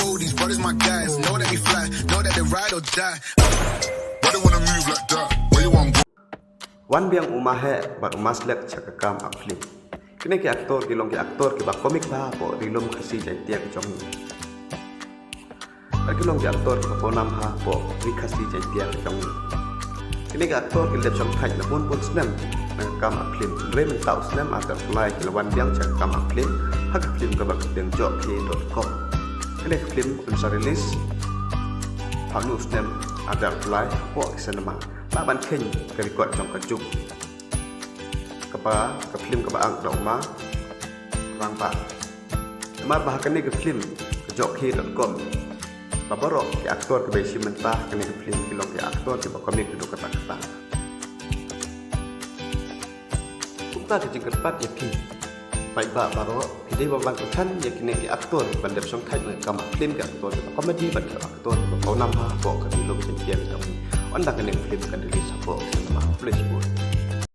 all these brothers my guys. Know that we fly, know that they ride or die. Why they wanna move like that? Where you want go? Wan biang umahe bat umaslek cakakam aklim. Kini ke aktor kilong ke aktor ke ba komik ba po dilom kasi jantia ke jong. Kilong ke aktor ke ponam ha po rikasi jantia ke jong. Kini ke aktor ke lep jong thai na pun snem nakam aklim. Rem tau snem atar fly ke wan biang cakakam aklim. Hak aklim ke ba kedeng jok.com. Kini ke film unsa release. Panu snem atar fly po cinema. Laban keng ke record jong kajuk. Kepa ke film ke baang dok ma rang pa. Mar bahakan ni ke film ke jok.com. Babarok ke aktor ke besi mentah kini ke film kilong ke aktor ke komik duduk kata-kata. Kita ke jengkel pat ya pi. Baik ba barok ide babang kuchan ya kini ke aktor bandep song thai me kam film ke aktor ke komedi ban ke aktor ke kau nam ha ko ke dilom sentian dong. Anda kena film kan rilis apa cinema flashboard.